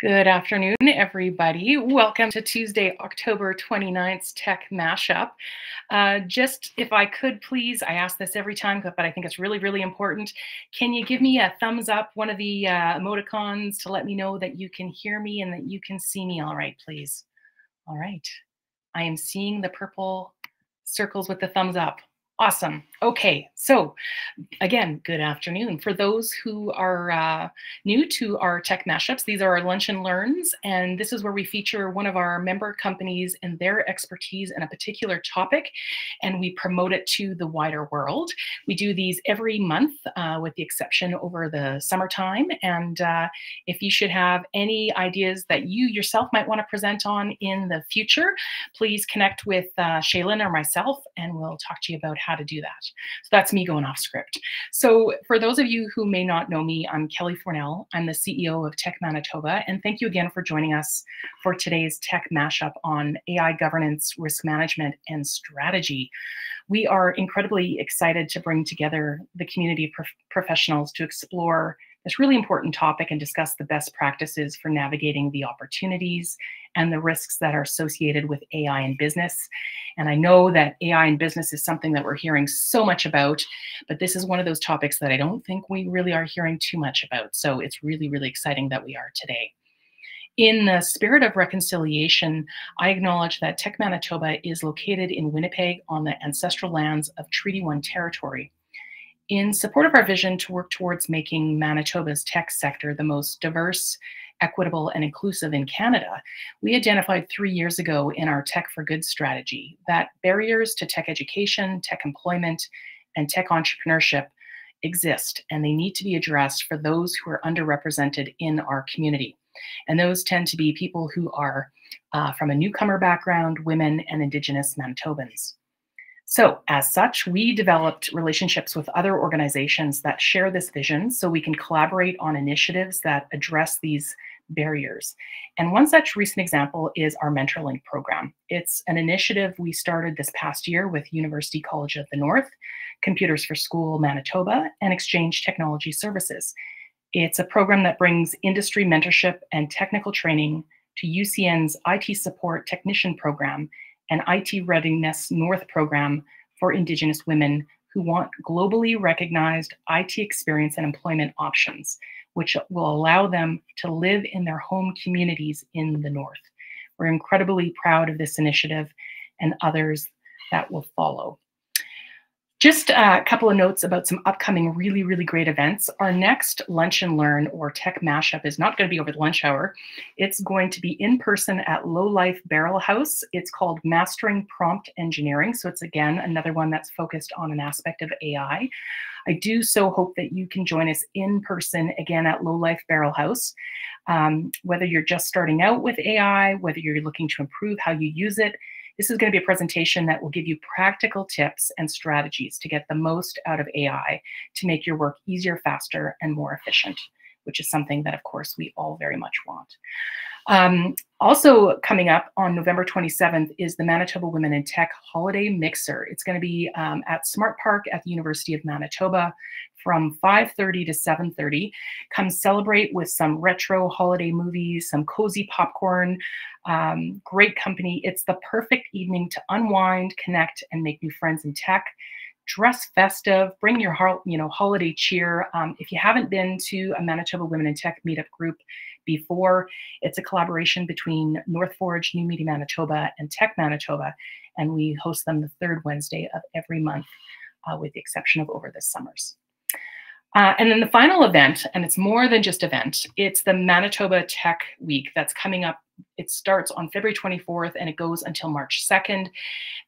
Good afternoon, everybody. Welcome to Tuesday, October 29th Tech Mashup. Just if I could please, I ask this every time, but I think it's really, really important. Can you give me a thumbs up, one of the emoticons to let me know that you can hear me and that you can see me all right, please? All right. I am seeing the purple circles with the thumbs up. Awesome. Okay, so again, good afternoon. For those who are new to our tech mashups, these are our lunch and learns, and this is where we feature one of our member companies and their expertise in a particular topic, and we promote it to the wider world. We do these every month, with the exception over the summertime, and if you should have any ideas that you yourself might want to present on in the future, please connect with Shaylin or myself, and we'll talk to you about how to do that. So that's me going off script. So for those of you who may not know me, I'm Kelly Fornell. I'm the CEO of Tech Manitoba, and thank you again for joining us for today's Tech Mashup on AI governance, risk management, and strategy. We are incredibly excited to bring together the community of professionals to explore this really important topic and discuss the best practices for navigating the opportunities and the risks that are associated with AI in business. And I know that AI in business is something that we're hearing so much about, but this is one of those topics that I don't think we really are hearing too much about. So it's really, really exciting that we are today. In the spirit of reconciliation, I acknowledge that Tech Manitoba is located in Winnipeg on the ancestral lands of Treaty 1 territory. In support of our vision to work towards making Manitoba's tech sector the most diverse, equitable, and inclusive in Canada, we identified 3 years ago in our Tech for Good strategy that barriers to tech education, tech employment, and tech entrepreneurship exist, and they need to be addressed for those who are underrepresented in our community. And those tend to be people who are from a newcomer background, women, and Indigenous Manitobans. So as such, we developed relationships with other organizations that share this vision so we can collaborate on initiatives that address these barriers. And one such recent example is our MentorLink program. It's an initiative we started this past year with University College of the North, Computers for School Manitoba, and Exchange Technology Services. It's a program that brings industry mentorship and technical training to UCN's IT Support Technician Program and IT Readiness North program for Indigenous women who want globally recognized IT experience and employment options, which will allow them to live in their home communities in the North. We're incredibly proud of this initiative and others that will follow. Just a couple of notes about some upcoming really, really great events. Our next Lunch and Learn or Tech Mashup is not going to be over the lunch hour. It's going to be in person at Low Life Barrel House. It's called Mastering Prompt Engineering. So it's, again, another one that's focused on an aspect of AI. I do so hope that you can join us in person again at Low Life Barrel House. Whether you're just starting out with AI, whether you're looking to improve how you use it, this is going to be a presentation that will give you practical tips and strategies to get the most out of AI to make your work easier, faster, and more efficient, which is something that, of course, we all very much want. Also coming up on November 27th is the Manitoba Women in Tech Holiday Mixer. It's going to be at Smart Park at the University of Manitoba from 5:30 to 7:30. Come celebrate with some retro holiday movies, some cozy popcorn, great company. It's the perfect evening to unwind, connect, and make new friends in tech. Dress festive, bring your holiday cheer. If you haven't been to a Manitoba Women in Tech meetup group before, it's a collaboration between North Forge, New Media Manitoba, and Tech Manitoba, and we host them the third Wednesday of every month, with the exception of over the summers. And then the final event, and it's more than just event, it's the Manitoba Tech Week that's coming up. It starts on February 24th and it goes until March 2nd.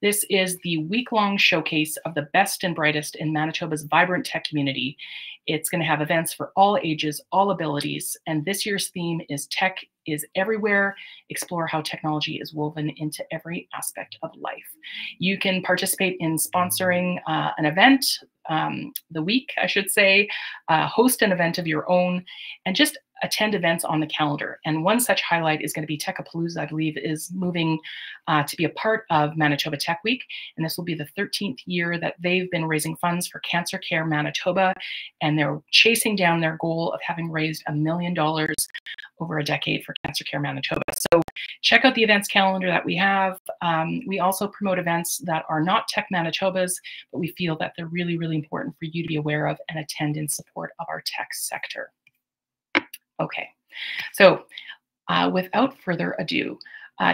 This is the week-long showcase of the best and brightest in Manitoba's vibrant tech community. It's going to have events for all ages, all abilities, and this year's theme is Tech is Everywhere. Explore how technology is woven into every aspect of life. You can participate in sponsoring an event, the week, I should say, host an event of your own, and just attend events on the calendar. And one such highlight is going to be Techapalooza, I believe, is moving to be a part of Manitoba Tech Week. And this will be the 13th year that they've been raising funds for Cancer Care Manitoba. And they're chasing down their goal of having raised $1 million over a decade for Cancer Care Manitoba. So check out the events calendar that we have. We also promote events that are not Tech Manitoba's, but we feel that they're really, really important for you to be aware of and attend in support of our tech sector. Okay, so without further ado,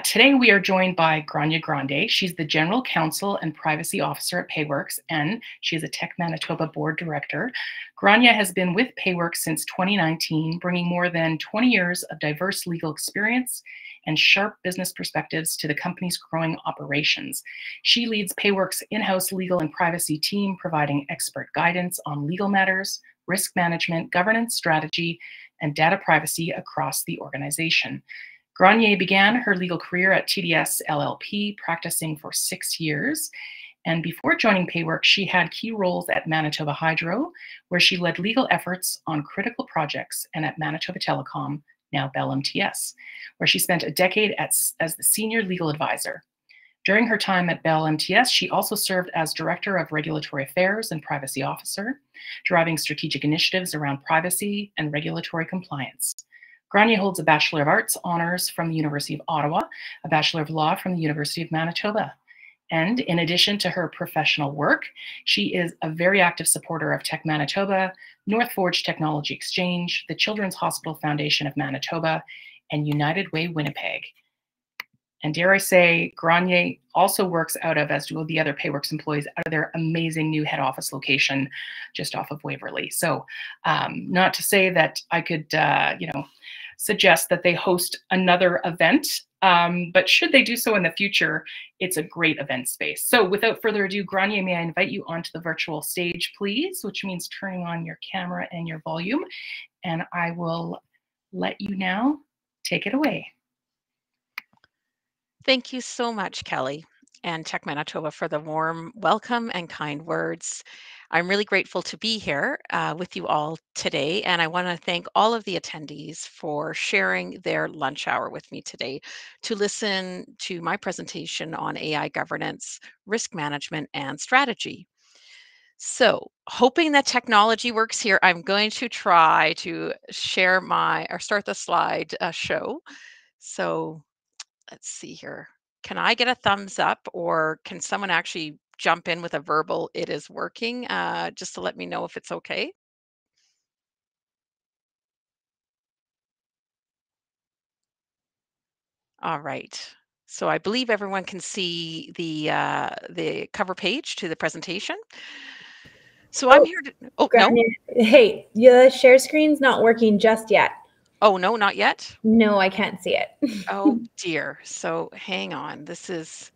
today we are joined by Grania Grande. She's the General Counsel and Privacy Officer at Payworks, and she is a Tech Manitoba Board Director. Grania has been with Payworks since 2019, bringing more than 20 years of diverse legal experience and sharp business perspectives to the company's growing operations. She leads Payworks' in-house legal and privacy team, providing expert guidance on legal matters, risk management, governance strategy, and data privacy across the organization. Granier began her legal career at TDS LLP, practicing for 6 years. And before joining Payworks, she had key roles at Manitoba Hydro, where she led legal efforts on critical projects, and at Manitoba Telecom, now Bell MTS, where she spent a decade as the senior legal advisor. During her time at Bell MTS, she also served as Director of Regulatory Affairs and Privacy Officer, driving strategic initiatives around privacy and regulatory compliance. Grania holds a Bachelor of Arts honors from the University of Ottawa, a Bachelor of Law from the University of Manitoba. And in addition to her professional work, she is a very active supporter of Tech Manitoba, North Forge Technology Exchange, the Children's Hospital Foundation of Manitoba, and United Way Winnipeg. And dare I say, Granier also works out of, as do the other Payworks employees, out of their amazing new head office location just off of Waverly. So not to say that I could, suggest that they host another event, but should they do so in the future, it's a great event space. So without further ado, Granier, may I invite you onto the virtual stage, please, which means turning on your camera and your volume. And I will let you now take it away. Thank you so much, Kelly, and Tech Manitoba for the warm welcome and kind words. I'm really grateful to be here with you all today, and I want to thank all of the attendees for sharing their lunch hour with me today to listen to my presentation on AI governance, risk management, and strategy. So, hoping that technology works here, I'm going to try to share start the slide show. So, let's see here. Can I get a thumbs up, or can someone actually jump in with a verbal "it is working," just to let me know if it's okay? All right. So I believe everyone can see the cover page to the presentation. So I'm here to. Oh no. Hey, the share screen's not working just yet. Oh no, not yet. No, I can't see it. Oh dear. So hang on. This is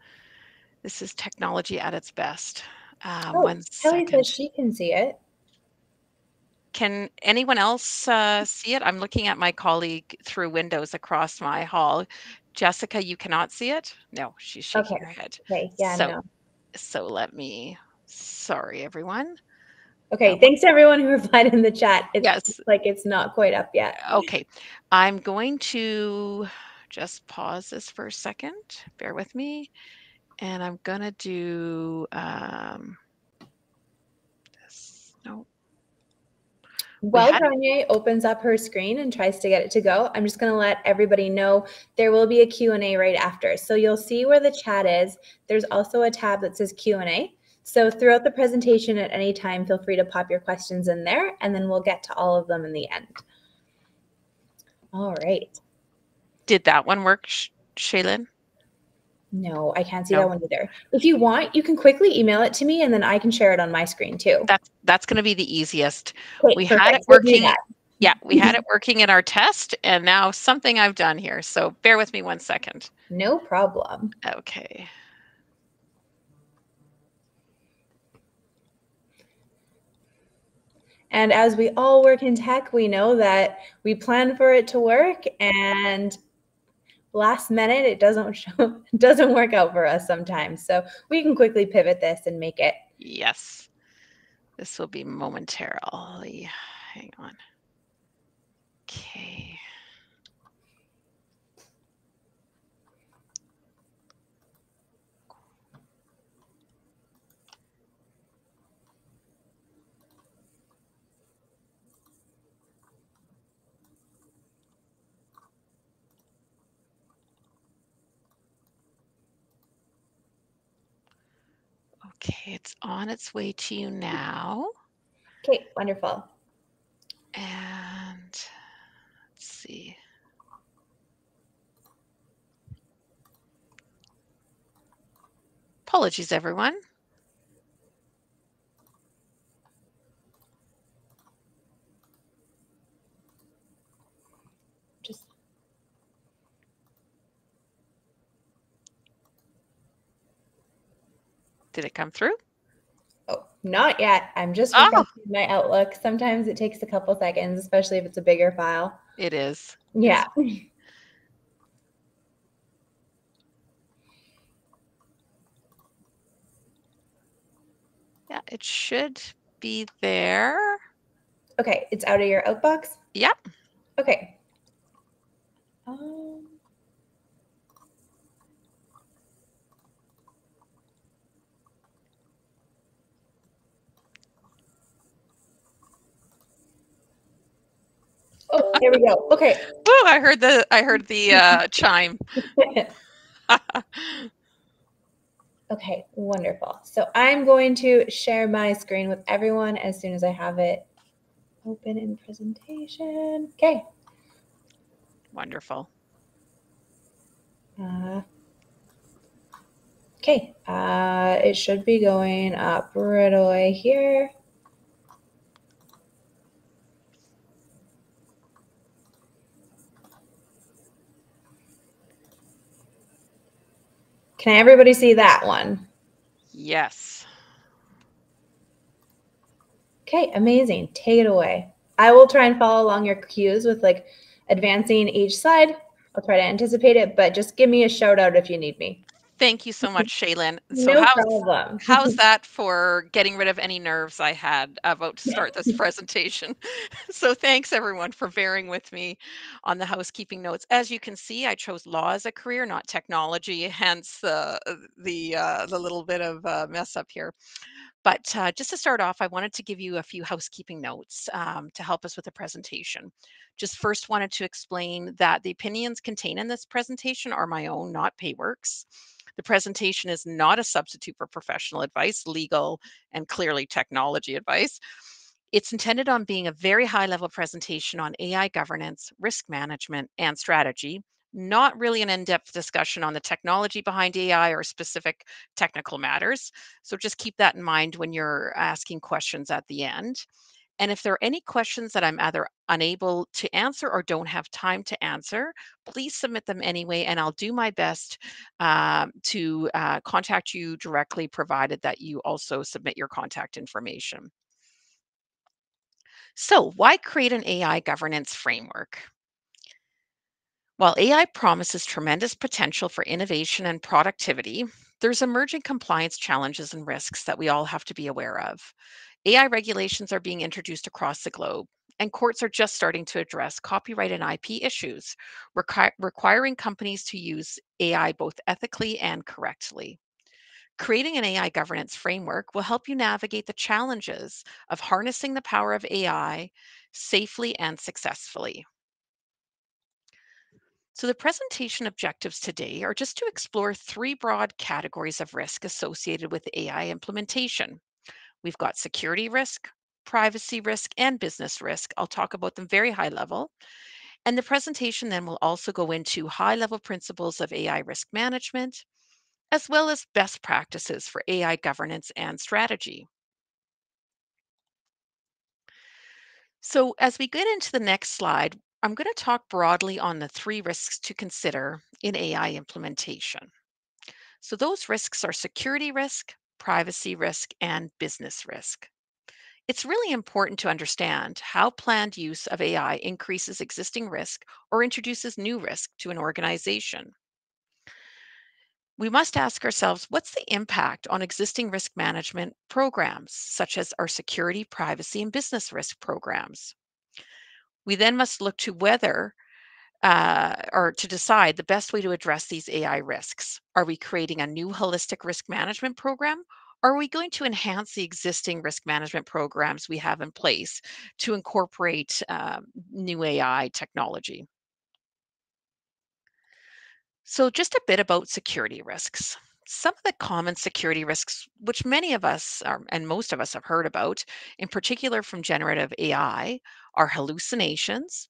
technology at its best. One Kelly second. says she can see it. Can anyone else see it? I'm looking at my colleague through windows across my hall. Jessica, you cannot see it? No, she's shaking her head. Okay, yeah, no. So let me, sorry, everyone. Okay, thanks to everyone who replied in the chat. Yes. Like it's not quite up yet. Okay, I'm going to just pause this for a second. Bear with me. And I'm going to do this. No. While Granier opens up her screen and tries to get it to go, I'm just going to let everybody know there will be a Q&A right after. So you'll see where the chat is. There's also a tab that says Q&A. So throughout the presentation at any time, feel free to pop your questions in there, and then we'll get to all of them in the end. All right. Did that one work, Shaylin? No, I can't see that one either. If you want, you can quickly email it to me, and then I can share it on my screen too. That's going to be the easiest. Okay, we had it working. Yeah, we had it working in our test, and now something I've done here. So bear with me 1 second. No problem. Okay. And as we all work in tech, we know that we plan for it to work, and last minute it doesn't work out for us sometimes. So we can quickly pivot this and make it. Yes. This will be momentarily. Hang on. Okay. Okay, it's on its way to you now. Okay, wonderful. And let's see. Apologies, everyone. Just Did it come through? Oh, not yet. I'm just Oh, refreshing my Outlook. Sometimes it takes a couple seconds, especially if it's a bigger file. it is. Yeah. Yeah, it should be there. Okay, it's out of your outbox? Yep. Okay. Oh, there we go. Okay. Oh, I heard the chime. Okay, wonderful. So I'm going to share my screen with everyone as soon as I have it open in presentation. Okay. Wonderful. Okay, it should be going up right away here. Can everybody see that one? Yes. Okay, amazing. Take it away. I will try and follow along your cues with like advancing each slide. I'll try to anticipate it, but just give me a shout out if you need me. Thank you so much, Shaylin. So No problem. how's that for getting rid of any nerves I had about to start this presentation? So thanks everyone for bearing with me on the housekeeping notes. As you can see, I chose law as a career, not technology, hence the little bit of mess up here. But just to start off, I wanted to give you a few housekeeping notes to help us with the presentation. Just first wanted to explain that the opinions contained in this presentation are my own, not Payworks. The presentation is not a substitute for professional advice, legal, and clearly technology advice. It's intended on being a very high level presentation on AI governance, risk management, and strategy, not really an in-depth discussion on the technology behind AI or specific technical matters. So just keep that in mind when you're asking questions at the end. And if there are any questions that I'm either unable to answer or don't have time to answer, please submit them anyway, and I'll do my best to contact you directly, provided that you also submit your contact information. So, why create an AI governance framework? While AI promises tremendous potential for innovation and productivity, there's emerging compliance challenges and risks that we all have to be aware of. AI regulations are being introduced across the globe, and courts are just starting to address copyright and IP issues, requiring companies to use AI both ethically and correctly. Creating an AI governance framework will help you navigate the challenges of harnessing the power of AI safely and successfully. So, the presentation objectives today are just to explore three broad categories of risk associated with AI implementation. We've got security risk, privacy risk, and business risk. I'll talk about them very high level. And the presentation then will also go into high level principles of AI risk management, as well as best practices for AI governance and strategy. So, as we get into the next slide, I'm going to talk broadly on the three risks to consider in AI implementation. So, those risks are security risk, privacy risk, and business risk. It's really important to understand how planned use of AI increases existing risk or introduces new risk to an organization. We must ask ourselves, what's the impact on existing risk management programs, such as our security, privacy, and business risk programs? We then must look to whether or to decide the best way to address these AI risks. Are we creating a new holistic risk management program? Or are we going to enhance the existing risk management programs we have in place to incorporate new AI technology? So, just a bit about security risks. Some of the common security risks, which many of us and most of us have heard about, in particular from generative AI, are hallucinations.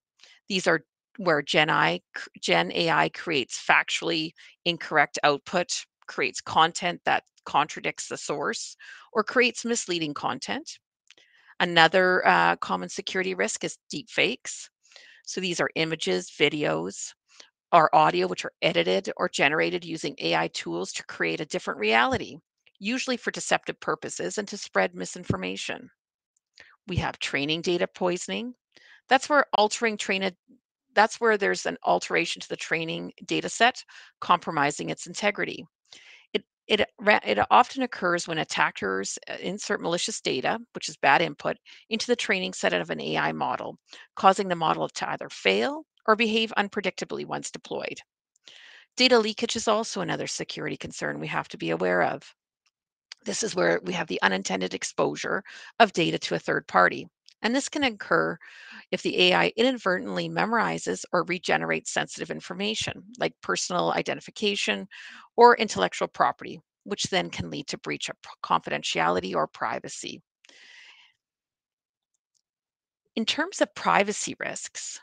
These are where Gen AI creates factually incorrect output, creates content that contradicts the source, or creates misleading content. Another common security risk is deep fakes. So these are images, videos, or audio which are edited or generated using AI tools to create a different reality, usually for deceptive purposes and to spread misinformation. We have training data poisoning. That's where altering trained that's where there's an alteration to the training data set, compromising its integrity. It often occurs when attackers insert malicious data, which is bad input, into the training set of an AI model, causing the model to either fail or behave unpredictably once deployed. Data leakage is also another security concern we have to be aware of. This is where we have the unintended exposure of data to a third party. And this can occur if the AI inadvertently memorizes or regenerates sensitive information, like personal identification or intellectual property, which then can lead to breach of confidentiality or privacy. In terms of privacy risks,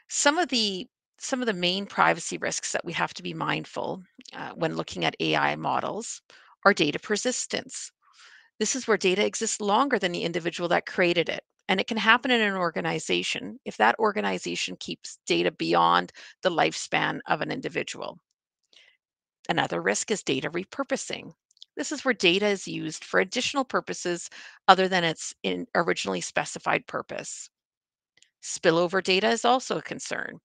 some of the some of the main privacy risks that we have to be mindful when looking at AI models are data persistence. This is where data exists longer than the individual that created it. And it can happen in an organization if that organization keeps data beyond the lifespan of an individual. Another risk is data repurposing. This is where data is used for additional purposes other than its originally specified purpose. Spillover data is also a concern.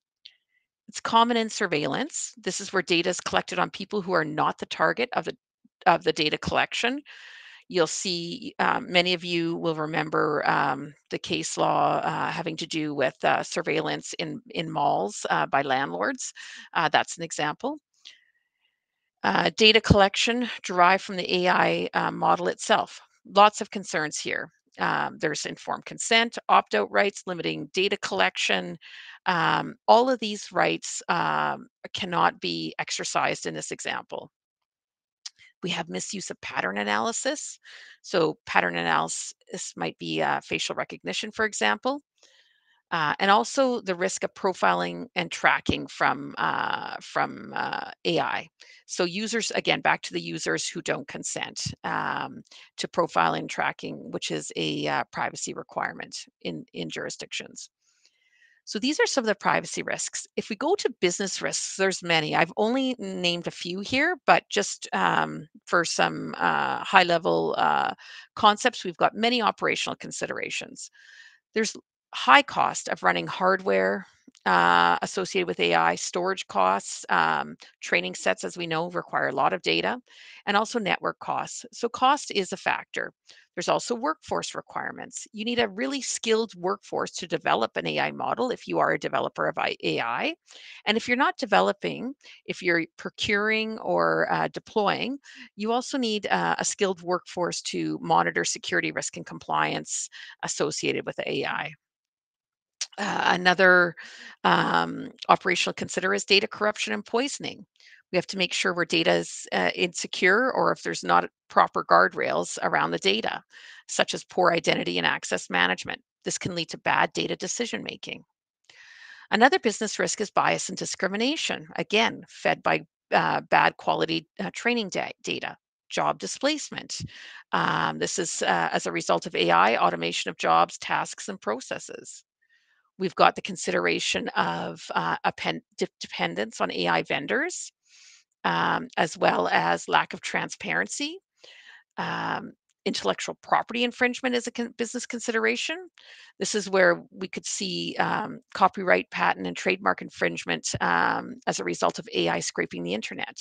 It's common in surveillance. This is where data is collected on people who are not the target of the data collection. You'll see many of you will remember the case law having to do with surveillance in malls by landlords. That's an example. Data collection derived from the AI model itself. Lots of concerns here. There's informed consent, opt out rights, limiting data collection. All of these rights cannot be exercised in this example. We have misuse of pattern analysis. So, pattern analysis might be facial recognition, for example. And also the risk of profiling and tracking from AI. So users, again, back to the users who don't consent to profiling and tracking, which is a privacy requirement in jurisdictions. So these are some of the privacy risks. If we go to business risks, there's many. I've only named a few here, but just for some high-level concepts, we've got many operational considerations. There's high cost of running hardware associated with AI, storage costs, training sets, as we know, require a lot of data, and also network costs. So cost is a factor. There's also workforce requirements. You need a really skilled workforce to develop an AI model if you are a developer of AI. And if you're not developing, if you're procuring or deploying, you also need a skilled workforce to monitor security risk and compliance associated with AI. Another operational consider is data corruption and poisoning. We have to make sure where data is insecure or if there's not proper guardrails around the data, such as poor identity and access management. This can lead to bad data decision making. Another business risk is bias and discrimination, again, fed by bad quality training data. Job displacement. This is as a result of AI, automation of jobs, tasks, and processes. We've got the consideration of dependence on AI vendors, as well as lack of transparency. Um, Intellectual property infringement is a business consideration. This is where we could see copyright, patent, and trademark infringement as a result of AI scraping the internet.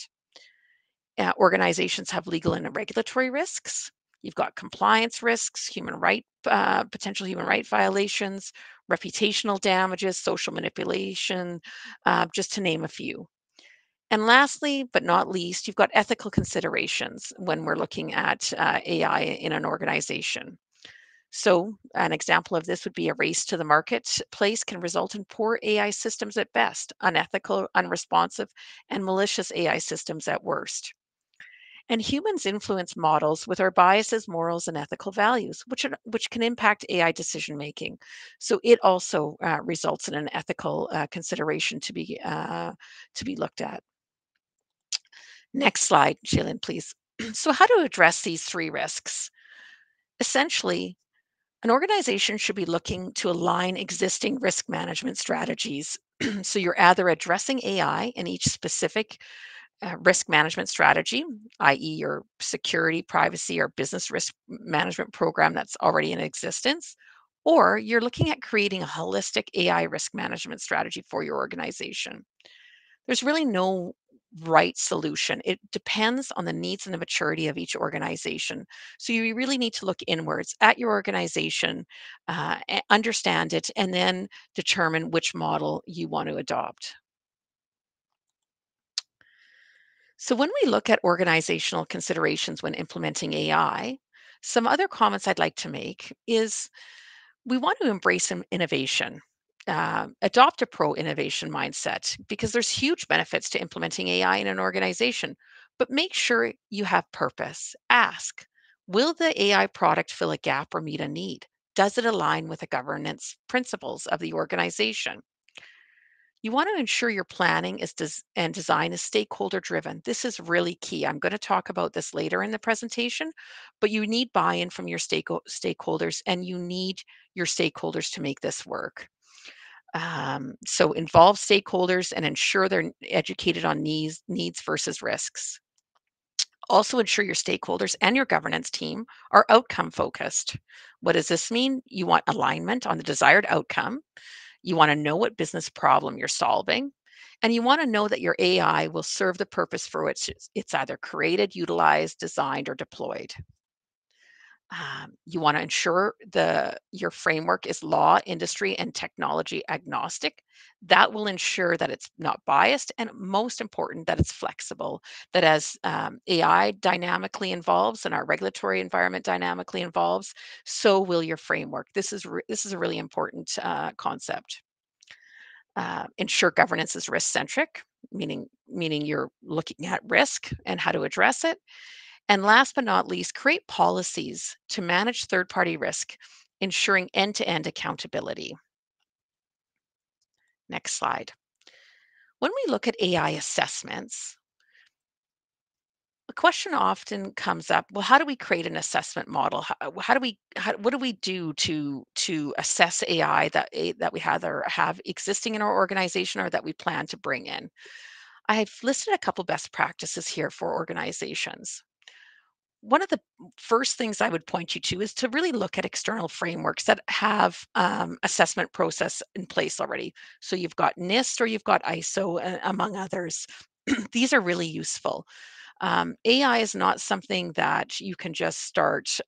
Organizations have legal and regulatory risks. You've got compliance risks, potential human right violations, reputational damages, social manipulation, just to name a few. And lastly, but not least, you've got ethical considerations when we're looking at AI in an organization. So, an example of this would be a race to the marketplace can result in poor AI systems at best, unethical, unresponsive, and malicious AI systems at worst. And humans influence models with our biases, morals, and ethical values, which can impact AI decision making. So it also results in an ethical consideration to be looked at. Next slide, Jillian, please. So, how to address these three risks? Essentially, an organization should be looking to align existing risk management strategies. So, you're either addressing AI in each specific risk management strategy, i.e., your security, privacy, or business risk management program that's already in existence, or you're looking at creating a holistic AI risk management strategy for your organization. There's really no right solution. It depends on the needs and the maturity of each organization. So you really need to look inwards at your organization, understand it, and then determine which model you want to adopt. So when we look at organizational considerations when implementing AI, some other comments I'd like to make is we want to embrace some innovation. Adopt a pro innovation mindset because there's huge benefits to implementing AI in an organization, but make sure you have purpose. Ask, will the AI product fill a gap or meet a need? Does it align with the governance principles of the organization? You want to ensure your planning and design is stakeholder driven. This is really key. I'm going to talk about this later in the presentation, but you need buy-in from your stakeholders, and you need your stakeholders to make this work. So involve stakeholders and ensure they're educated on needs versus risks. Also ensure your stakeholders and your governance team are outcome focused. What does this mean? You want alignment on the desired outcome. You want to know what business problem you're solving. And you want to know that your AI will serve the purpose for which it's either created, utilized, designed, or deployed. You want to ensure your framework is law, industry, and technology agnostic. That will ensure that it's not biased, and most important, that it's flexible. That as AI dynamically evolves and our regulatory environment dynamically evolves, so will your framework. This is a really important concept. Ensure governance is risk centric, meaning you're looking at risk and how to address it. And last but not least, create policies to manage third party risk, ensuring end to end accountability. Next slide. When we look at AI assessments, a question often comes up, well, how do we create an assessment model? What do we do to assess AI that we either have existing in our organization or that we plan to bring in? I've listed a couple best practices here for organizations. One of the first things I would point you to is to really look at external frameworks that have assessment process in place already. So you've got NIST or you've got ISO, among others. These are really useful. AI is not something that you can just start,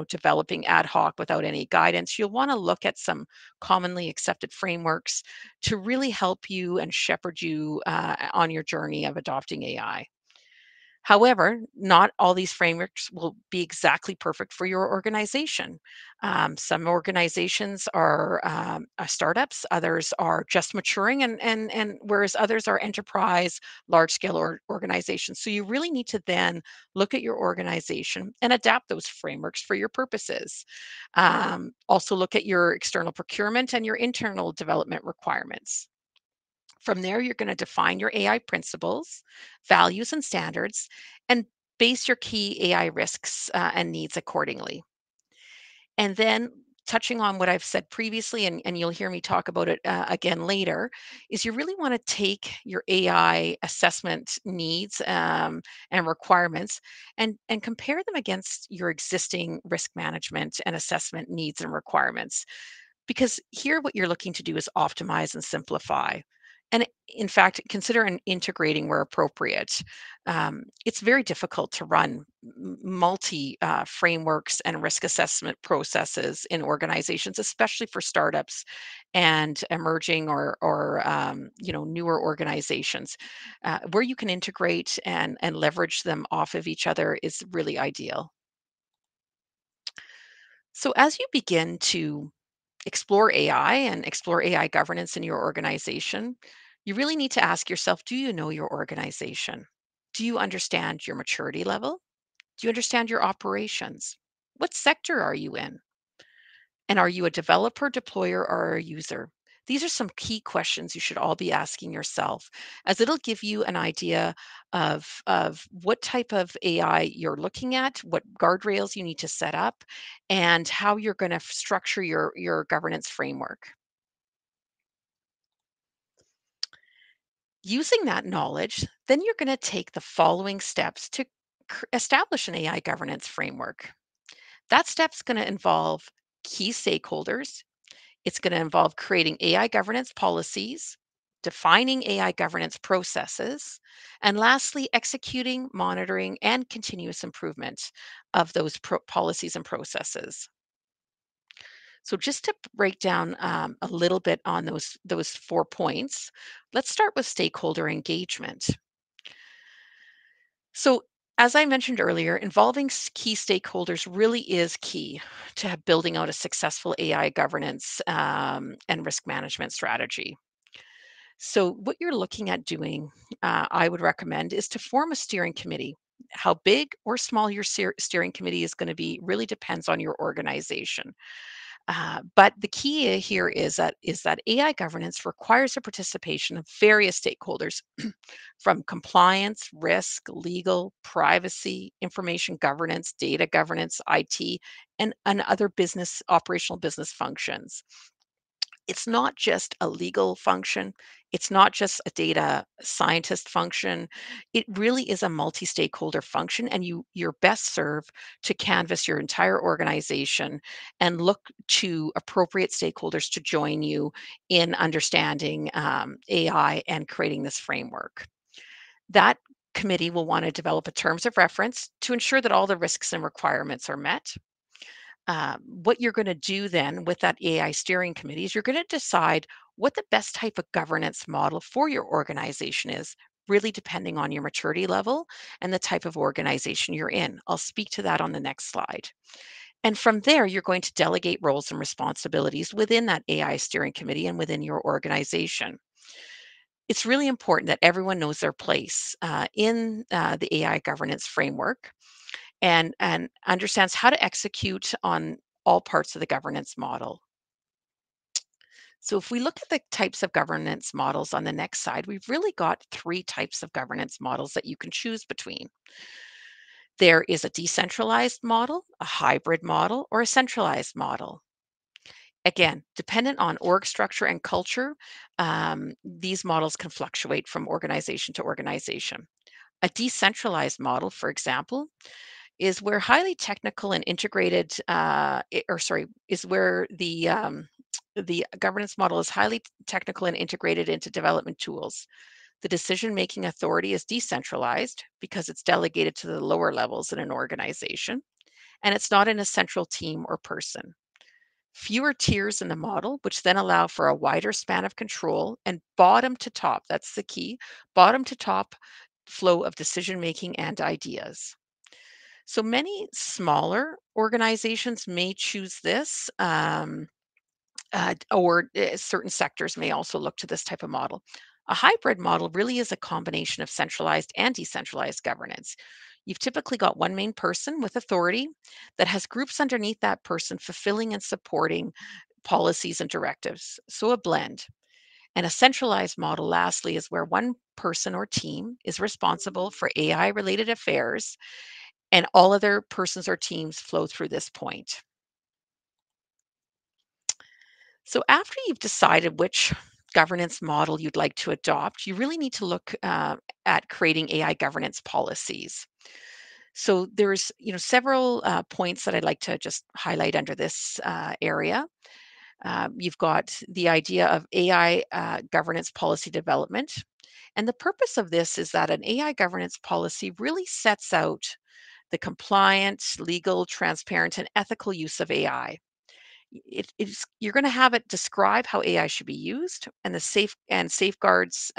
developing ad hoc without any guidance. You'll want to look at some commonly accepted frameworks to really help you and shepherd you on your journey of adopting AI. However, not all these frameworks will be exactly perfect for your organization. Some organizations are startups, others are just maturing, and whereas others are enterprise, large scale organizations. So you really need to then look at your organization and adapt those frameworks for your purposes. Also, look at your external procurement and your internal development requirements. From there, you're going to define your AI principles, values, and standards, and base your key AI risks and needs accordingly. And then, touching on what I've said previously, and you'll hear me talk about it again later, is you really want to take your AI assessment needs and requirements and compare them against your existing risk management and assessment needs and requirements. Because here, what you're looking to do is optimize and simplify. And in fact, consider integrating where appropriate. It's very difficult to run multi frameworks and risk assessment processes in organizations, especially for startups and emerging or newer organizations. Where you can integrate and leverage them off of each other is really ideal. So as you begin to explore AI and explore AI governance in your organization, you really need to ask yourself, do you know your organization? Do you understand your maturity level? Do you understand your operations? What sector are you in? And are you a developer, deployer, or a user? These are some key questions you should all be asking yourself, as it'll give you an idea of what type of AI you're looking at, what guardrails you need to set up, and how you're going to structure your governance framework. Using that knowledge, then you're going to take the following steps to establish an AI governance framework. That step's going to involve key stakeholders. It's going to involve creating AI governance policies, defining AI governance processes, and lastly, executing, monitoring, and continuous improvement of those policies and processes. So just to break down a little bit on those 4 points, let's start with stakeholder engagement. So as I mentioned earlier, involving key stakeholders really is key to building out a successful AI governance and risk management strategy. So what you're looking at doing, I would recommend, is to form a steering committee. How big or small your steering committee is going to be really depends on your organization. But the key here is that AI governance requires the participation of various stakeholders from compliance, risk, legal, privacy, information governance, data governance, IT, and other operational business functions. It's not just a legal function. It's not just a data scientist function. It really is a multi-stakeholder function, and you're best served to canvass your entire organization and look to appropriate stakeholders to join you in understanding AI and creating this framework. That committee will want to develop a terms of reference to ensure that all the risks and requirements are met. What you're going to do then with that AI steering committee is you're going to decide what the best type of governance model for your organization is, really depending on your maturity level and the type of organization you're in. I'll speak to that on the next slide. And from there, you're going to delegate roles and responsibilities within that AI steering committee and within your organization. It's really important that everyone knows their place in the AI governance framework and understands how to execute on all parts of the governance model. So if we look at the types of governance models on the next slide, we've really got 3 types of governance models that you can choose between. There is a decentralized model, a hybrid model, or a centralized model. Again, dependent on org structure and culture, these models can fluctuate from organization to organization. A decentralized model, for example, is where highly technical and integrated, is where the governance model is highly technical and integrated into development tools. The decision-making authority is decentralized because it's delegated to the lower levels in an organization, and it's not in a central team or person. Fewer tiers in the model, which then allow for a wider span of control and bottom to top, that's the key, bottom to top flow of decision-making and ideas. So many smaller organizations may choose this, or certain sectors may also look to this type of model. A hybrid model really is a combination of centralized and decentralized governance. You've typically got one main person with authority that has groups underneath that person fulfilling and supporting policies and directives. So a blend. And a centralized model, lastly, is where one person or team is responsible for AI related affairs and all other persons or teams flow through this point. So after you've decided which governance model you'd like to adopt, you really need to look at creating AI governance policies. So there's several points that I'd like to just highlight under this area. You've got the idea of AI governance policy development. And the purpose of this is that an AI governance policy really sets out the compliant, legal, transparent, and ethical use of AI. You're going to have it describe how AI should be used and the safeguards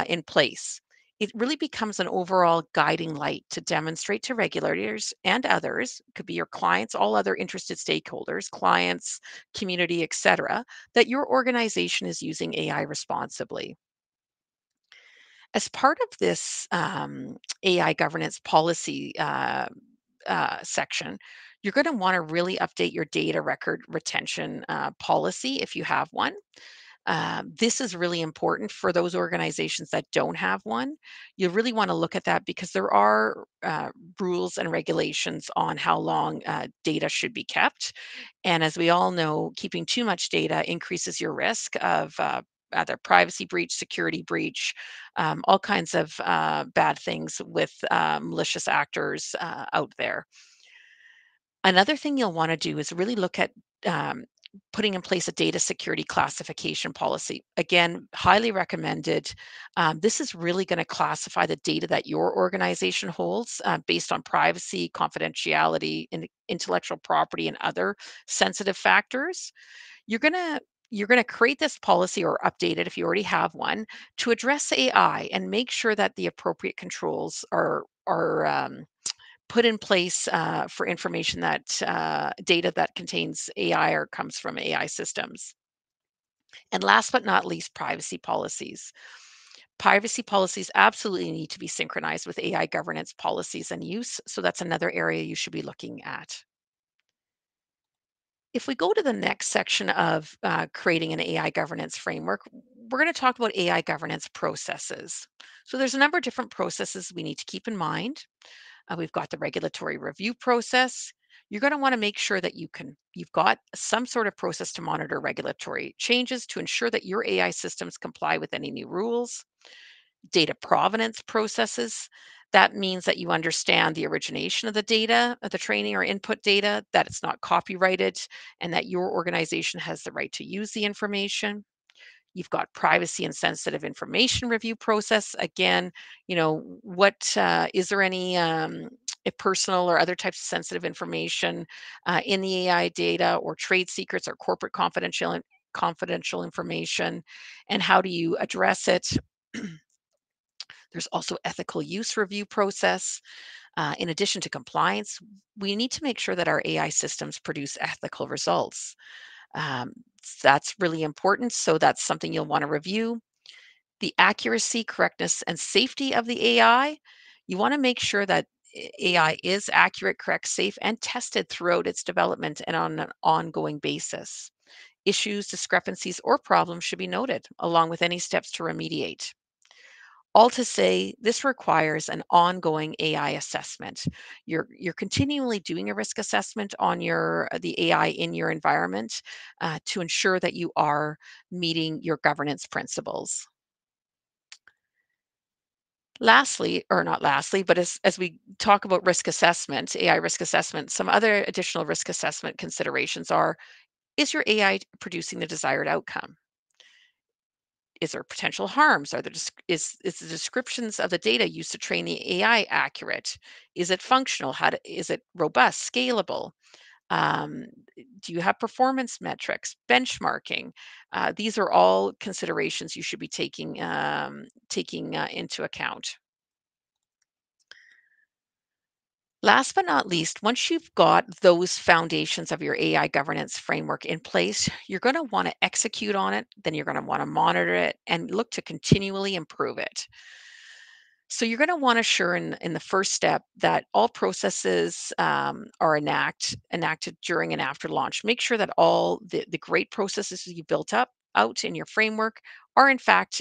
in place. It really becomes an overall guiding light to demonstrate to regulators and others, could be your clients, all other interested stakeholders, clients, community, etc., that your organization is using AI responsibly. As part of this AI governance policy section, you're going to want to really update your data record retention policy if you have one. This is really important for those organizations that don't have one. You really want to look at that because there are rules and regulations on how long data should be kept. And as we all know, keeping too much data increases your risk of either privacy breach, security breach, all kinds of bad things with malicious actors out there. Another thing you'll want to do is really look at um, putting in place a data security classification policy. Again, highly recommended. This is really going to classify the data that your organization holds based on privacy, confidentiality, intellectual property, and other sensitive factors. You're going to you're going to create this policy or update it if you already have one to address AI and make sure that the appropriate controls are put in place for information that data that contains AI or comes from AI systems. And last but not least, privacy policies. Privacy policies absolutely need to be synchronized with AI governance policies and use. So that's another area you should be looking at. If we go to the next section of creating an AI governance framework, we're going to talk about AI governance processes. So there's a number of different processes we need to keep in mind. We've got the regulatory review process. You're going to want to make sure that you've got some sort of process to monitor regulatory changes to ensure that your AI systems comply with any new rules. Data provenance processes. That means that you understand the origination of the data, of the training or input data, that it's not copyrighted, and that your organization has the right to use the information. You've got privacy and sensitive information review process. Again, what is there any personal or other types of sensitive information in the AI data or trade secrets or corporate confidential information, and how do you address it? There's also ethical use review process. In addition to compliance, we need to make sure that our AI systems produce ethical results. Um, that's really important. So that's something you'll want to review. The accuracy, correctness, and safety of the AI. You want to make sure that AI is accurate, correct, safe, and tested throughout its development and on an ongoing basis. Issues, discrepancies, or problems should be noted, along with any steps to remediate. All to say, this requires an ongoing AI assessment. You're continually doing a risk assessment on the AI in your environment to ensure that you are meeting your governance principles. Lastly, or not lastly, but as we talk about risk assessment, AI risk assessment, some other additional risk assessment considerations are: is your AI producing the desired outcome? Is there potential harms? Is the descriptions of the data used to train the AI accurate? Is it functional? Is it robust, scalable? Um, do you have performance metrics, benchmarking? These are all considerations you should be taking into account. Last but not least, once you've got those foundations of your AI governance framework in place, you're going to want to execute on it. Then you're going to want to monitor it and look to continually improve it. So you're going to want to assure in the first step that all processes are enacted during and after launch. Make sure that all the great processes you built up out in your framework are in fact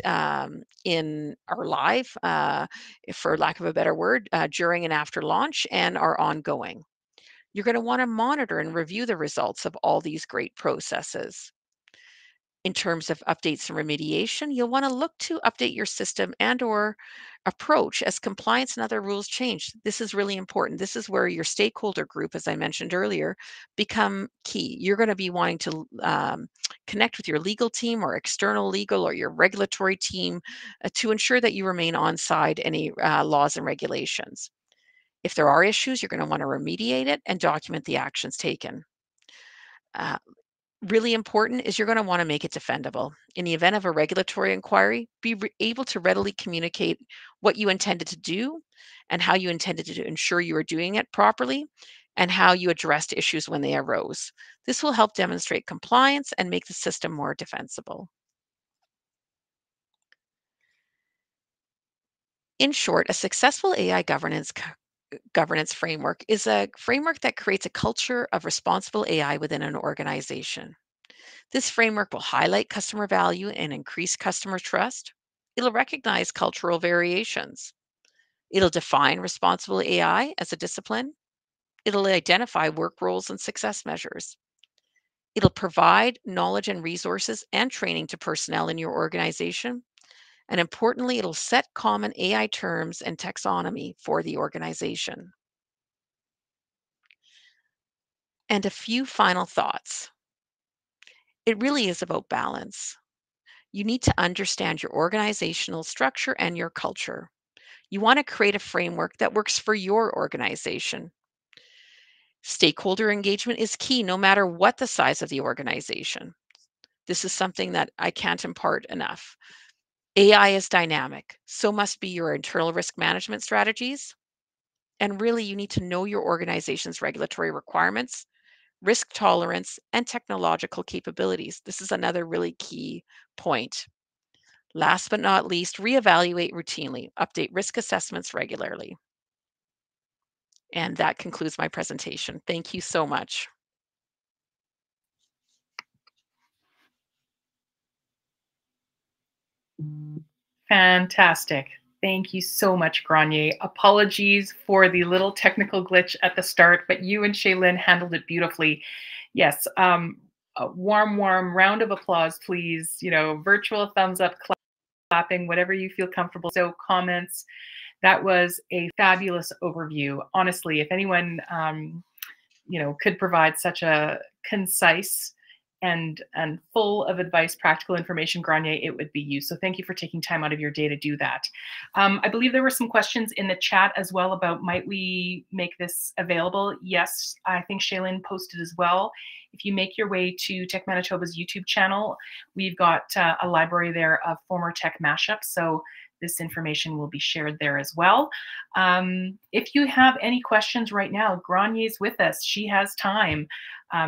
in are live, for lack of a better word, during and after launch and are ongoing. You're going to want to monitor and review the results of all these great processes. In terms of updates and remediation, you'll want to look to update your system and or approach as compliance and other rules change. This is really important. This is where your stakeholder group, as I mentioned earlier, become key. You're going to be wanting to connect with your legal team or external legal or your regulatory team to ensure that you remain on side any laws and regulations. If there are issues, you're going to want to remediate it and document the actions taken. Uh, Really important is you're going to want to make it defendable. In the event of a regulatory inquiry, be able to readily communicate what you intended to do and how you intended to ensure you were doing it properly and how you addressed issues when they arose. This will help demonstrate compliance and make the system more defensible. In short, a successful AI governance framework is a framework that creates a culture of responsible AI within an organization. This framework will highlight customer value and increase customer trust. It'll recognize cultural variations. It'll define responsible AI as a discipline. It'll identify work roles and success measures. It'll provide knowledge and resources and training to personnel in your organization. And importantly, it'll set common AI terms and taxonomy for the organization. And a few final thoughts. It really is about balance. You need to understand your organizational structure and your culture. You want to create a framework that works for your organization. Stakeholder engagement is key no matter what the size of the organization. This is something that I can't impart enough. AI is dynamic, so must be your internal risk management strategies. And really, you need to know your organization's regulatory requirements, risk tolerance, and technological capabilities. This is another really key point. Last but not least, reevaluate routinely, update risk assessments regularly. And that concludes my presentation. Thank you so much. Fantastic. Thank you so much, Granier. Apologies for the little technical glitch at the start, but you and Shaylin handled it beautifully. Yes, a warm round of applause, please. You know, virtual thumbs up, clapping, whatever you feel comfortable. So comments. That was a fabulous overview. Honestly, if anyone, could provide such a concise and full of advice, practical information, Granier, it would be you. So thank you for taking time out of your day to do that. I believe there were some questions in the chat as well about might we make this available? Yes, I think Shaylin posted as well. If you make your way to Tech Manitoba's YouTube channel, we've got a library there of former tech mashups. So this information will be shared there as well. If you have any questions right now, Granier's with us. She has time,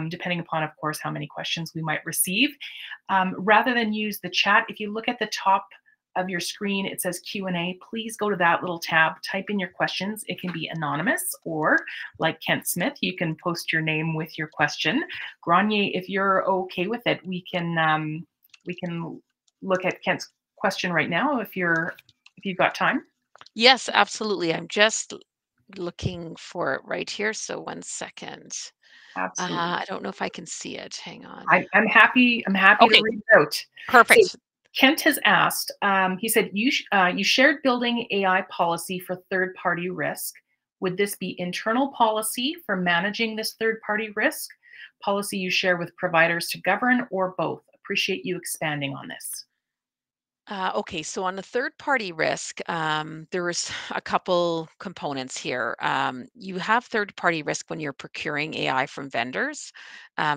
depending upon, of course, how many questions we might receive. Rather than use the chat, if you look at the top of your screen, it says Q&A. Please go to that little tab, type in your questions. It can be anonymous, or like Kent Smith, you can post your name with your question. Granier, if you're okay with it, we can look at Kent's question right now if you've got time. Yes, absolutely. I'm just looking for it right here. So 1 second. Absolutely. I don't know if I can see it. Hang on. I'm happy to Okay, read it out. perfect. So Kent has asked, he said, you shared building AI policy for third-party risk. Would this be internal policy for managing this third-party risk, policy you share with providers to govern, or both? Appreciate you expanding on this. Okay, so on the third-party risk, there is a couple components here. You have third-party risk when you're procuring AI from vendors.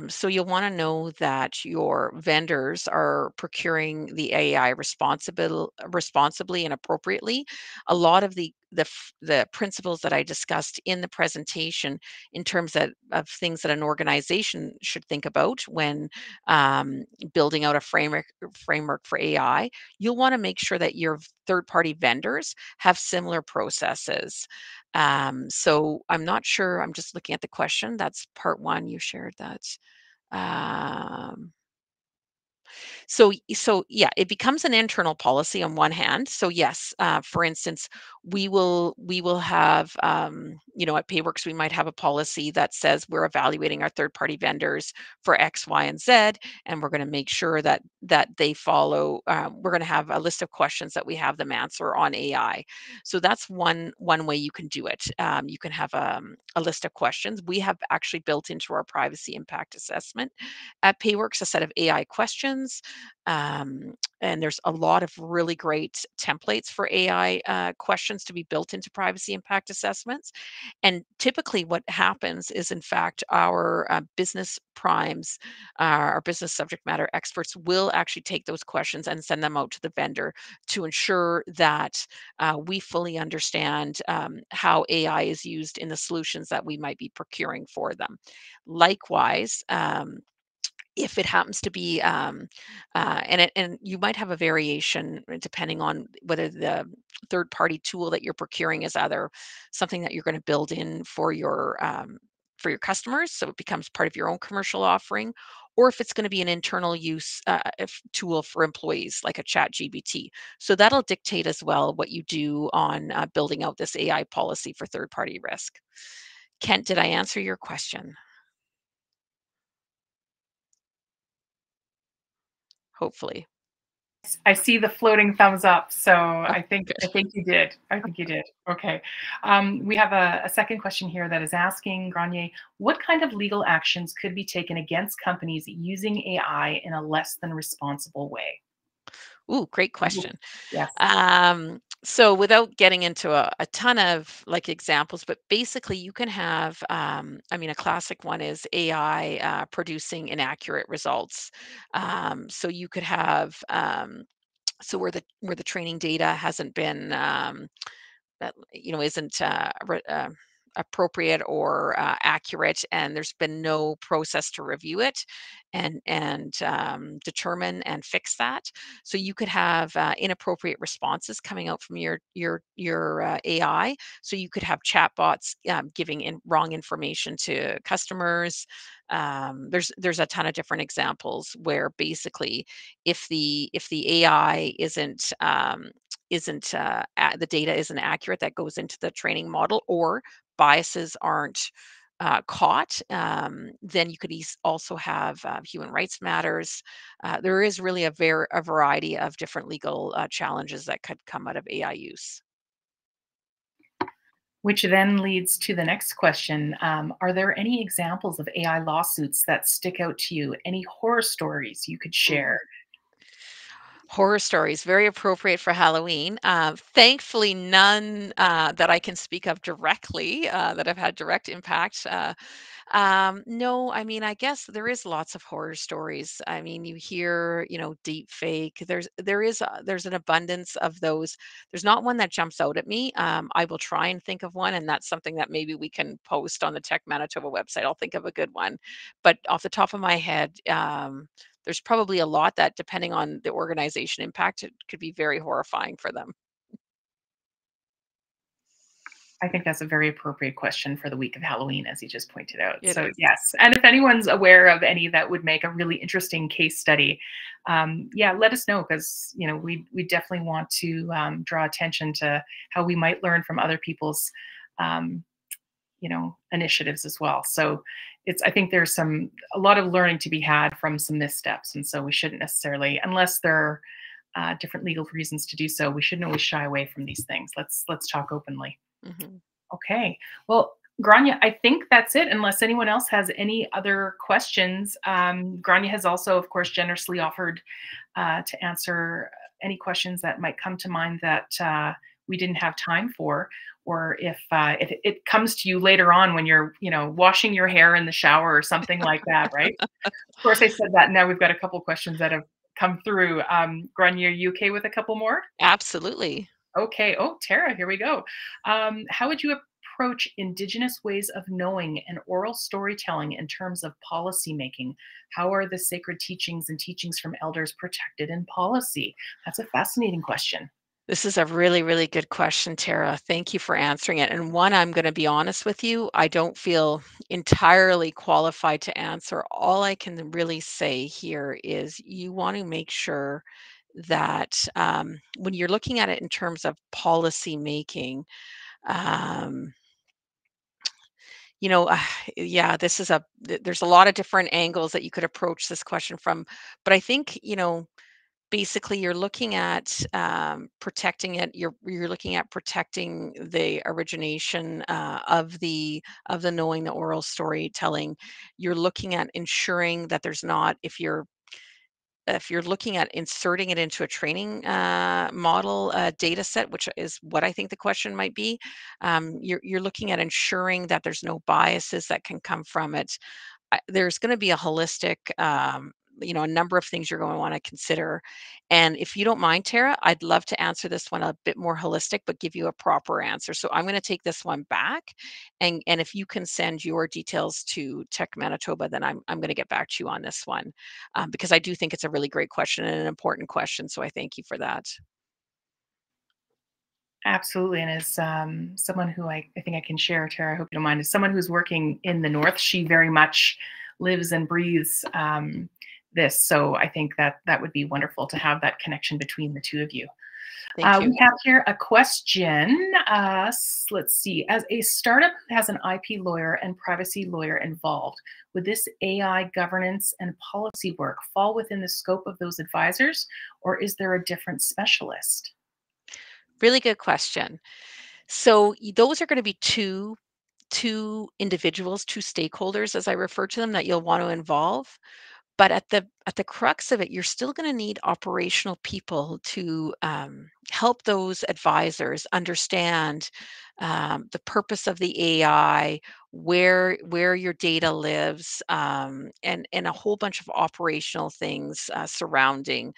So you'll want to know that your vendors are procuring the AI responsibly and appropriately. A lot of the principles that I discussed in the presentation in terms of things that an organization should think about when building out a framework for AI, you'll want to make sure that your third party vendors have similar processes. So I'm not sure, I'm just looking at the question. That's part one. You shared that. Um, So yeah, it becomes an internal policy on one hand. So yes, for instance, we will have, at Payworks we might have a policy that says we're evaluating our third party vendors for X, Y, and Z, and we're going to make sure that they follow. We're going to have a list of questions that we have them answer on AI. So that's one way you can do it. You can have a list of questions. We have actually built into our privacy impact assessment at Payworks a set of AI questions. And there's a lot of really great templates for AI questions to be built into privacy impact assessments. And typically, what happens is, in fact, our business primes, our business subject matter experts will actually take those questions and send them out to the vendor to ensure that we fully understand how AI is used in the solutions that we might be procuring for them. Likewise, if it happens to be and you might have a variation depending on whether the third party tool that you're procuring is either something that you're going to build in for your customers, so it becomes part of your own commercial offering, or if it's going to be an internal use tool for employees like a chat gbt. So that'll dictate as well what you do on building out this AI policy for third party risk. Kent, did I answer your question? Hopefully. I see the floating thumbs up, so Oh, I think good. I think you did. I think you did. Okay. We have a second question here that is asking Granier, what kind of legal actions could be taken against companies using AI in a less than responsible way? Ooh, great Ooh, question. yes. So without getting into a ton of like examples, but basically you can have, a classic one is AI producing inaccurate results. So you could have, so where the training data hasn't been that isn't appropriate or accurate, and there's been no process to review it and determine and fix that. So you could have inappropriate responses coming out from your AI. So you could have chatbots giving in wrong information to customers. There's a ton of different examples where basically if the AI isn't the data isn't accurate that goes into the training model, or biases aren't caught, then you could also have human rights matters. There is really a variety of different legal challenges that could come out of AI use. Which then leads to the next question. Are there any examples of AI lawsuits that stick out to you? Any horror stories you could Ooh. share? Horror stories, very appropriate for Halloween. Thankfully, none that I can speak of directly that have had direct impact. No, I guess there is lots of horror stories. I mean, you hear, deep fake. There's an abundance of those. There's not one that jumps out at me. I will try and think of one, and that's something that maybe we can post on the Tech Manitoba website. I'll think of a good one, but off the top of my head, there's probably a lot that, depending on the organization impact, it could be very horrifying for them. I think that's a very appropriate question for the week of Halloween, as you just pointed out. It So, is. yes. And if anyone's aware of any that would make a really interesting case study, yeah, let us know, because we definitely want to draw attention to how we might learn from other people's um, initiatives as well. So, I think there's a lot of learning to be had from some missteps, and so we shouldn't necessarily, unless there are different legal reasons to do so, we shouldn't always shy away from these things. Let's talk openly. Mhm. Okay. Well, Grania, I think that's it, unless anyone else has any other questions. Grania has also, of course, generously offered to answer any questions that might come to mind that we didn't have time for, or if it comes to you later on when you're, washing your hair in the shower or something like that, right? Of course, I said that. Now we've got a couple questions that have come through. Grania, are you okay with a couple more? Absolutely. Okay. Oh, Tara, here we go. How would you approach Indigenous ways of knowing and oral storytelling in terms of policy making? How are the sacred teachings and teachings from elders protected in policy? That's a fascinating question. This is a really, really good question, Tara. Thank you for answering it. And one, I'm going to be honest with you, I don't feel entirely qualified to answer. All I can really say here is you want to make sure that when you're looking at it in terms of policy making, um, you know, yeah, there's a lot of different angles that you could approach this question from. But I think, basically you're looking at protecting it. You're looking at protecting the origination of the knowing, the oral storytelling. You're looking at ensuring that there's not, if you're looking at inserting it into a training model data set, which is what I think the question might be, you're looking at ensuring that there's no biases that can come from it. There's going to be a holistic, a number of things you're going to want to consider. And if you don't mind, Tara, I'd love to answer this one a bit more holistic, but give you a proper answer. So I'm going to take this one back, and if you can send your details to Tech Manitoba, then I'm going to get back to you on this one, because I do think it's a really great question and an important question. So I thank you for that. Absolutely. And as someone who I think I can share, Tara, I hope you don't mind, as someone who's working in the North, she very much lives and breathes this. So I think that that would be wonderful to have that connection between the two of you. Thank you. We have here a question. Let's see. As a startup who has an IP lawyer and privacy lawyer involved, would this AI governance and policy work fall within the scope of those advisors, or is there a different specialist? Really good question. So those are going to be two individuals, two stakeholders, as I refer to them, that you'll want to involve. But at the crux of it, you're still going to need operational people to help those advisors understand the purpose of the AI, where your data lives, and a whole bunch of operational things surrounding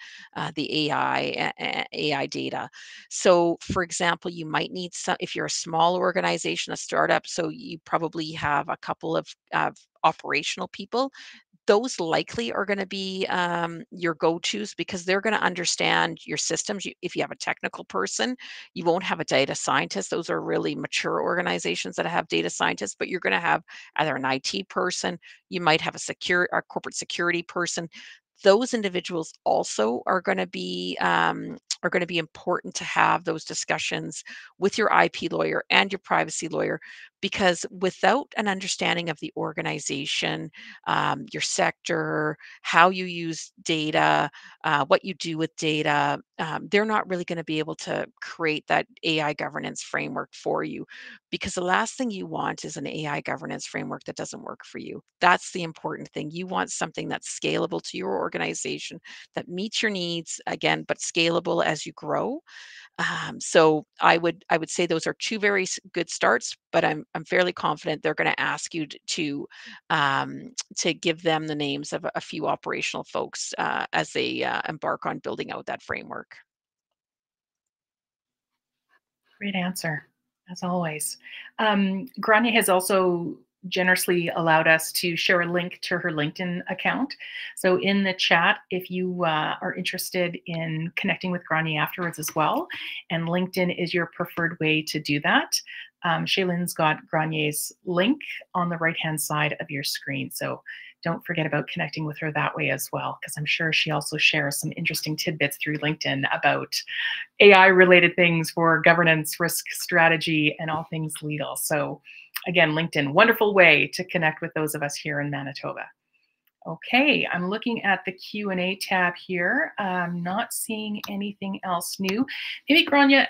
the AI data. So, for example, you might need some if you're a small organization, a startup. So you probably have a couple of operational people. Those likely are going to be your go-tos because they're going to understand your systems. If you have a technical person, you won't have a data scientist. Those are really mature organizations that have data scientists, but you're going to have either an IT person, you might have a corporate security person. Those individuals also are going to be important to have those discussions with your IP lawyer and your privacy lawyer, because without an understanding of the organization, your sector, how you use data, what you do with data, they're not really going to be able to create that AI governance framework for you, because the last thing you want is an AI governance framework that doesn't work for you. That's the important thing. You want something that's scalable to your organization, that meets your needs, again, but scalable as you grow. So I would say those are two very good starts, but I'm fairly confident they're going to ask you to give them the names of a few operational folks as they embark on building out that framework. Great answer, as always. Grania has also generously allowed us to share a link to her LinkedIn account. So in the chat, if you are interested in connecting with Grania afterwards as well, and LinkedIn is your preferred way to do that, Shaylin's got Grania's link on the right-hand side of your screen. So don't forget about connecting with her that way as well, because I'm sure she also shares some interesting tidbits through LinkedIn about AI related things for governance, risk strategy, and all things legal. So again, LinkedIn, wonderful way to connect with those of us here in Manitoba. Okay, I'm looking at the Q&A tab here. I'm not seeing anything else new. Maybe Grania,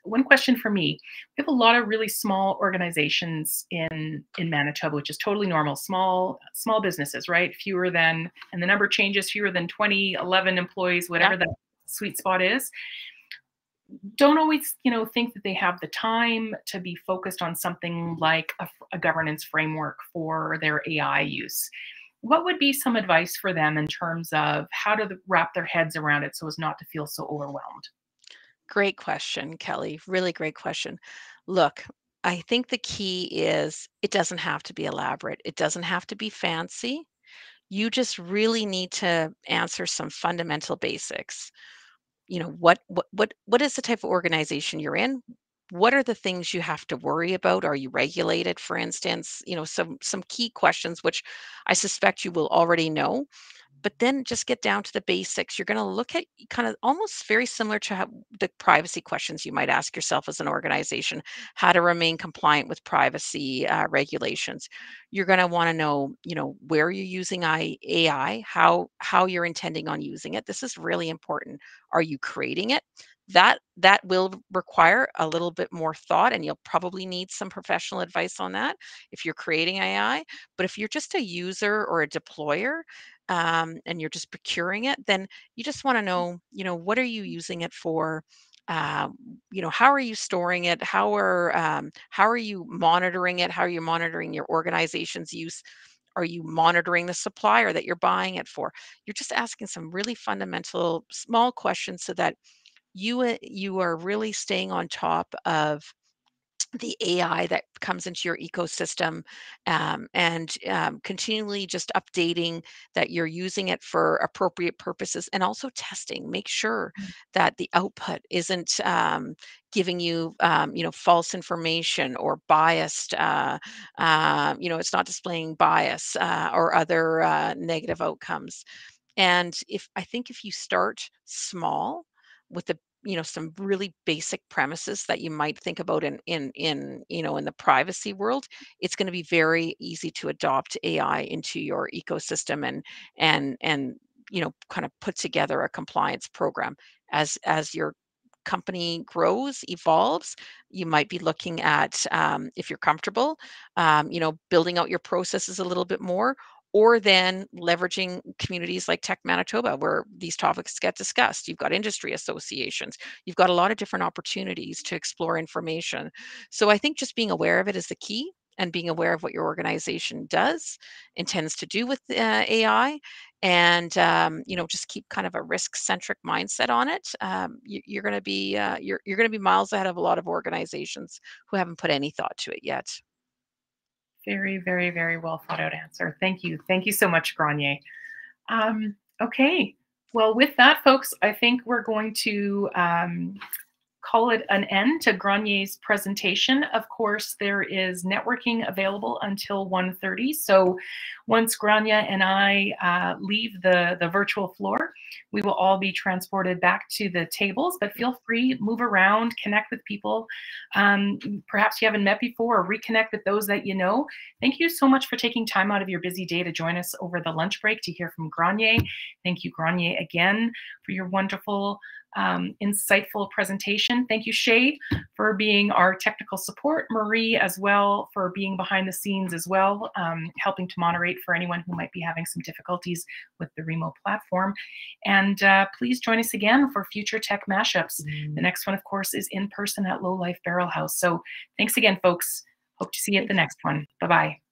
one question for me. We have a lot of really small organizations in Manitoba, which is totally normal. Small businesses, right? Fewer than, and the number changes, fewer than 20, 11 employees, whatever that sweet spot is. Don't always, think that they have the time to be focused on something like a governance framework for their AI use. What would be some advice for them in terms of how to wrap their heads around it so as not to feel so overwhelmed? Great question, Kelly. Really great question. Look, I think the key is it doesn't have to be elaborate. It doesn't have to be fancy. You just really need to answer some fundamental basics. what is the type of organization you're in? What are the things you have to worry about? Are you regulated, for instance? Some key questions which I suspect you will already know, but then just get down to the basics. You're going to look at kind of almost very similar to the privacy questions you might ask yourself as an organization, how to remain compliant with privacy regulations. You're going to want to know, where you're using AI, how you're intending on using it. This is really important. Are you creating it? That will require a little bit more thought, and you'll probably need some professional advice on that if you're creating AI. But if you're just a user or a deployer, and you're just procuring it, then you just want to know, what are you using it for? How are you storing it? How are you monitoring it? How are you monitoring your organization's use? Are you monitoring the supplier that you're buying it for? You're just asking some really fundamental, small questions so that you are really staying on top of the AI that comes into your ecosystem, and continually just updating that you're using it for appropriate purposes, and also testing. Make sure that the output isn't giving you, false information or biased. It's not displaying bias or other negative outcomes. And if you start small with some really basic premises that you might think about in the privacy world, it's going to be very easy to adopt AI into your ecosystem, and kind of put together a compliance program as your company grows, evolves. You might be looking at, if you're comfortable, building out your processes a little bit more, or then leveraging communities like Tech Manitoba, where these topics get discussed. You've got industry associations. You've got a lot of different opportunities to explore information. So I think just being aware of it is the key, and being aware of what your organization intends to do with AI, and just keep kind of a risk-centric mindset on it. You're going to be you're going to be miles ahead of a lot of organizations who haven't put any thought to it yet. Very, very, very well thought out answer. Thank you. Thank you so much, Granier. Okay. Well, with that, folks, I think we're going to call it an end to Granier's presentation. Of course, there is networking available until 1:30. So once Granier and I leave the virtual floor, we will all be transported back to the tables, but feel free, move around, connect with people. Perhaps you haven't met before, or reconnect with those that you know. Thank you so much for taking time out of your busy day to join us over the lunch break to hear from Granier. Thank you, Granier, again for your wonderful insightful presentation. Thank you, Shay, for being our technical support. Marie, as well, for being behind the scenes as well, helping to moderate for anyone who might be having some difficulties with the remote platform. And please join us again for future tech mashups. The next one, of course, is in person at Low Life Barrel House. So thanks again, folks. Hope to see you at the next one. Bye-bye.